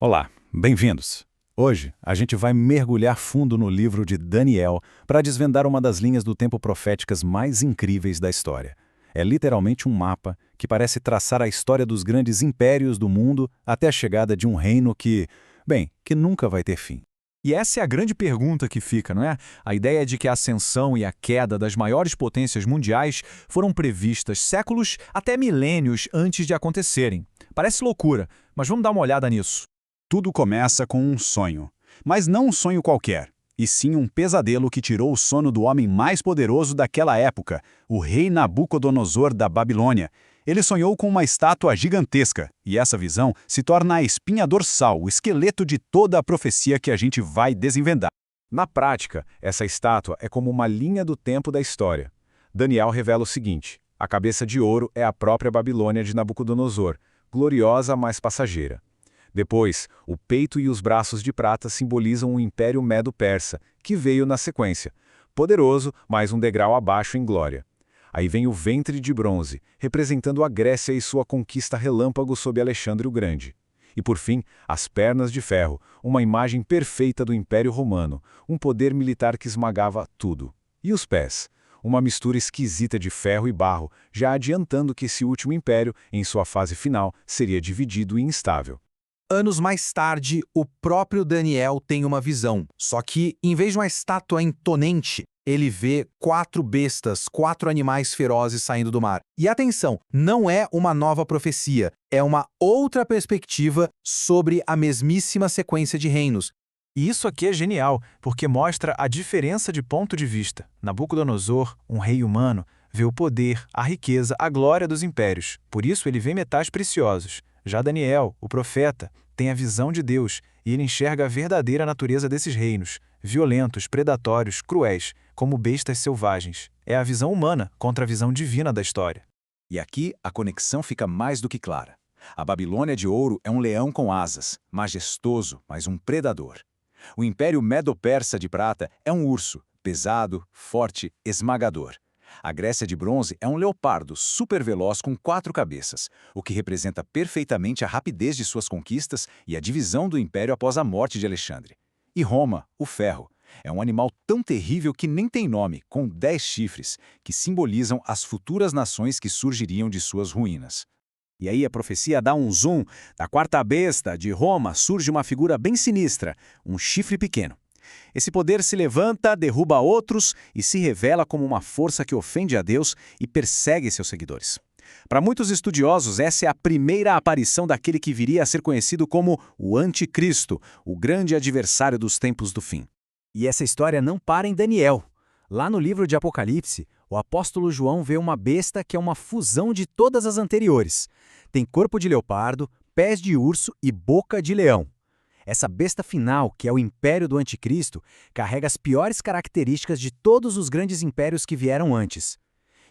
Olá, bem-vindos! Hoje, a gente vai mergulhar fundo no livro de Daniel para desvendar uma das linhas do tempo proféticas mais incríveis da história. É literalmente um mapa que parece traçar a história dos grandes impérios do mundo até a chegada de um reino que nunca vai ter fim. E essa é a grande pergunta que fica, não é? A ideia de que a ascensão e a queda das maiores potências mundiais foram previstas séculos até milênios antes de acontecerem. Parece loucura, mas vamos dar uma olhada nisso. Tudo começa com um sonho. Mas não um sonho qualquer, e sim um pesadelo que tirou o sono do homem mais poderoso daquela época, o rei Nabucodonosor da Babilônia. Ele sonhou com uma estátua gigantesca, e essa visão se torna a espinha dorsal, o esqueleto de toda a profecia que a gente vai desenvendar. Na prática, essa estátua é como uma linha do tempo da história. Daniel revela o seguinte: a cabeça de ouro é a própria Babilônia de Nabucodonosor, gloriosa, mas passageira. Depois, o peito e os braços de prata simbolizam o Império Medo-Persa, que veio na sequência, poderoso, mas um degrau abaixo em glória. Aí vem o ventre de bronze, representando a Grécia e sua conquista relâmpago sob Alexandre o Grande. E por fim, as pernas de ferro, uma imagem perfeita do Império Romano, um poder militar que esmagava tudo. E os pés? Uma mistura esquisita de ferro e barro, já adiantando que esse último império, em sua fase final, seria dividido e instável. Anos mais tarde, o próprio Daniel tem uma visão, só que, em vez de uma estátua imponente, ele vê 4 bestas, 4 animais ferozes saindo do mar. E atenção, não é uma nova profecia, é uma outra perspectiva sobre a mesmíssima sequência de reinos. E isso aqui é genial, porque mostra a diferença de ponto de vista. Nabucodonosor, um rei humano, vê o poder, a riqueza, a glória dos impérios. Por isso ele vê metais preciosos. Já Daniel, o profeta, tem a visão de Deus e ele enxerga a verdadeira natureza desses reinos, violentos, predatórios, cruéis, como bestas selvagens. É a visão humana contra a visão divina da história. E aqui a conexão fica mais do que clara. A Babilônia de ouro é um leão com asas, majestoso, mas um predador. O Império Medo-Persa de prata é um urso, pesado, forte, esmagador. A Grécia de bronze é um leopardo super veloz com 4 cabeças, o que representa perfeitamente a rapidez de suas conquistas e a divisão do império após a morte de Alexandre. E Roma, o ferro, é um animal tão terrível que nem tem nome, com 10 chifres, que simbolizam as futuras nações que surgiriam de suas ruínas. E aí a profecia dá um zoom. Da quarta besta de Roma surge uma figura bem sinistra, um chifre pequeno. Esse poder se levanta, derruba outros e se revela como uma força que ofende a Deus e persegue seus seguidores. Para muitos estudiosos, essa é a primeira aparição daquele que viria a ser conhecido como o Anticristo, o grande adversário dos tempos do fim. E essa história não para em Daniel. Lá no livro de Apocalipse, o apóstolo João vê uma besta que é uma fusão de todas as anteriores. Tem corpo de leopardo, pés de urso e boca de leão. Essa besta final, que é o império do anticristo, carrega as piores características de todos os grandes impérios que vieram antes.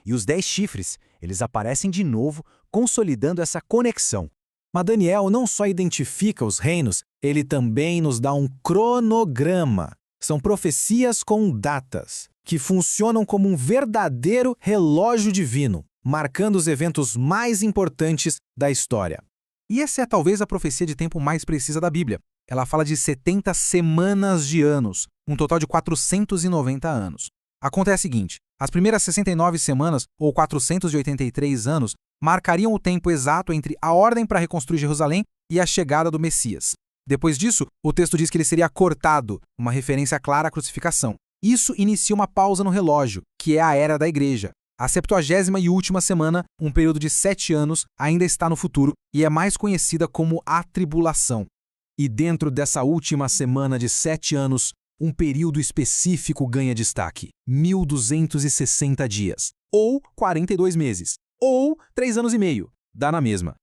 E os 10 chifres, eles aparecem de novo, consolidando essa conexão. Mas Daniel não só identifica os reinos, ele também nos dá um cronograma. São profecias com datas, que funcionam como um verdadeiro relógio divino, marcando os eventos mais importantes da história. E essa é talvez a profecia de tempo mais precisa da Bíblia. Ela fala de 70 semanas de anos, um total de 490 anos. Acontece o seguinte, as primeiras 69 semanas, ou 483 anos, marcariam o tempo exato entre a ordem para reconstruir Jerusalém e a chegada do Messias. Depois disso, o texto diz que ele seria cortado, uma referência clara à crucificação. Isso inicia uma pausa no relógio, que é a era da igreja. A 70ª e última semana, um período de 7 anos, ainda está no futuro e é mais conhecida como a tribulação. E dentro dessa última semana de 7 anos, um período específico ganha destaque: 1260 dias, ou 42 meses, ou 3 anos e meio, dá na mesma.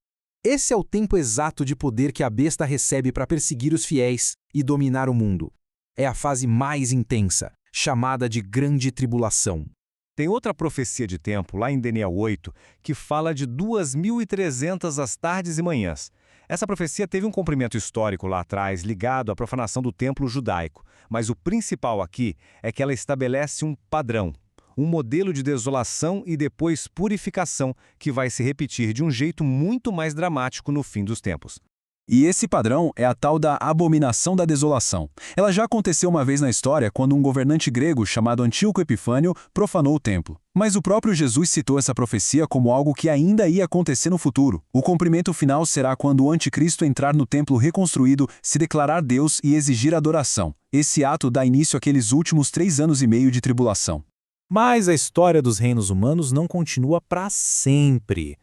Esse é o tempo exato de poder que a besta recebe para perseguir os fiéis e dominar o mundo. É a fase mais intensa, chamada de Grande Tribulação. Tem outra profecia de tempo, lá em Daniel 8, que fala de 2.300 as tardes e manhãs. Essa profecia teve um comprimento histórico lá atrás, ligado à profanação do templo judaico, mas o principal aqui é que ela estabelece um padrão, um modelo de desolação e depois purificação que vai se repetir de um jeito muito mais dramático no fim dos tempos. E esse padrão é a tal da abominação da desolação. Ela já aconteceu uma vez na história quando um governante grego chamado Antíoco Epifânio profanou o templo. Mas o próprio Jesus citou essa profecia como algo que ainda ia acontecer no futuro. O cumprimento final será quando o anticristo entrar no templo reconstruído, se declarar Deus e exigir adoração. Esse ato dá início àqueles últimos 3 anos e meio de tribulação. Mas a história dos reinos humanos não continua para sempre.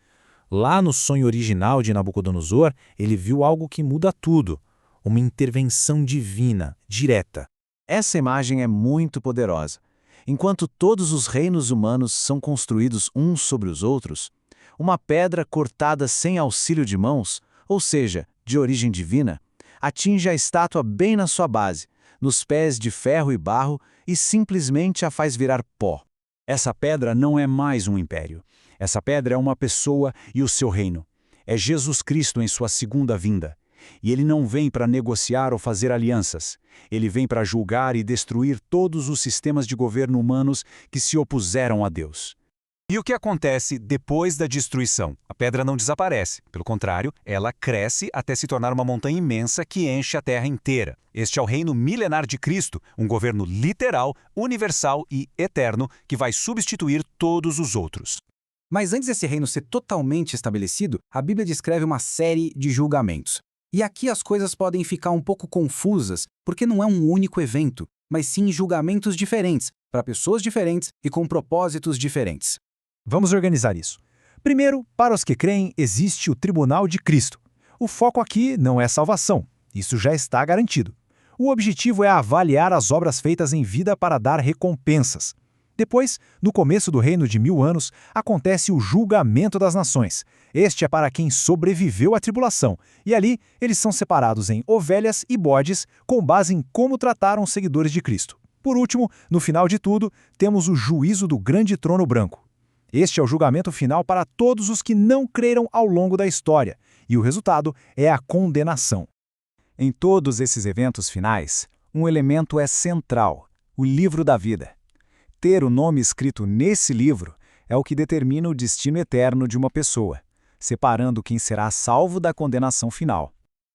Lá no sonho original de Nabucodonosor, ele viu algo que muda tudo, uma intervenção divina, direta. Essa imagem é muito poderosa. Enquanto todos os reinos humanos são construídos uns sobre os outros, uma pedra cortada sem auxílio de mãos, ou seja, de origem divina, atinge a estátua bem na sua base, nos pés de ferro e barro, e simplesmente a faz virar pó. Essa pedra não é mais um império. Essa pedra é uma pessoa e o seu reino. É Jesus Cristo em sua segunda vinda. E ele não vem para negociar ou fazer alianças. Ele vem para julgar e destruir todos os sistemas de governo humanos que se opuseram a Deus. E o que acontece depois da destruição? A pedra não desaparece. Pelo contrário, ela cresce até se tornar uma montanha imensa que enche a terra inteira. Este é o reino milenar de Cristo, um governo literal, universal e eterno que vai substituir todos os outros. Mas antes desse reino ser totalmente estabelecido, a Bíblia descreve uma série de julgamentos. E aqui as coisas podem ficar um pouco confusas, porque não é um único evento, mas sim julgamentos diferentes, para pessoas diferentes e com propósitos diferentes. Vamos organizar isso. Primeiro, para os que creem, existe o Tribunal de Cristo. O foco aqui não é salvação, isso já está garantido. O objetivo é avaliar as obras feitas em vida para dar recompensas. Depois, no começo do reino de 1000 anos, acontece o julgamento das nações. Este é para quem sobreviveu à tribulação, e ali eles são separados em ovelhas e bodes com base em como trataram os seguidores de Cristo. Por último, no final de tudo, temos o juízo do grande trono branco. Este é o julgamento final para todos os que não creram ao longo da história, e o resultado é a condenação. Em todos esses eventos finais, um elemento é central: o livro da vida. Ter o nome escrito nesse livro é o que determina o destino eterno de uma pessoa, separando quem será salvo da condenação final.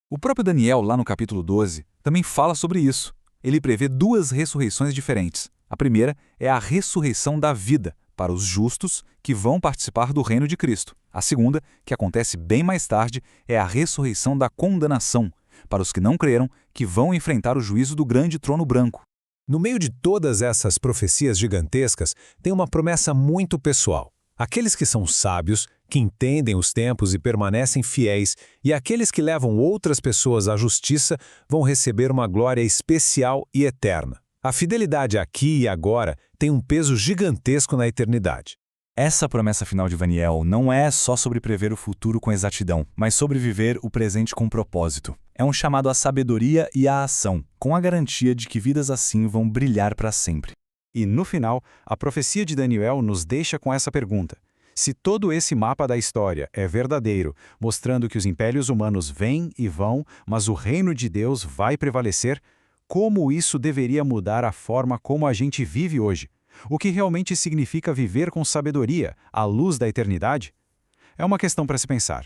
O próprio Daniel, lá no capítulo 12, também fala sobre isso. Ele prevê 2 ressurreições diferentes. A primeira é a ressurreição da vida, para os justos que vão participar do reino de Cristo. A segunda, que acontece bem mais tarde, é a ressurreição da condenação, para os que não creram, que vão enfrentar o juízo do grande trono branco. No meio de todas essas profecias gigantescas, tem uma promessa muito pessoal. Aqueles que são sábios, que entendem os tempos e permanecem fiéis, e aqueles que levam outras pessoas à justiça, vão receber uma glória especial e eterna. A fidelidade aqui e agora tem um peso gigantesco na eternidade. Essa promessa final de Daniel não é só sobre prever o futuro com exatidão, mas sobre viver o presente com propósito. É um chamado à sabedoria e à ação, com a garantia de que vidas assim vão brilhar para sempre. E no final, a profecia de Daniel nos deixa com essa pergunta: se todo esse mapa da história é verdadeiro, mostrando que os impérios humanos vêm e vão, mas o reino de Deus vai prevalecer, como isso deveria mudar a forma como a gente vive hoje? O que realmente significa viver com sabedoria, à luz da eternidade? É uma questão para se pensar.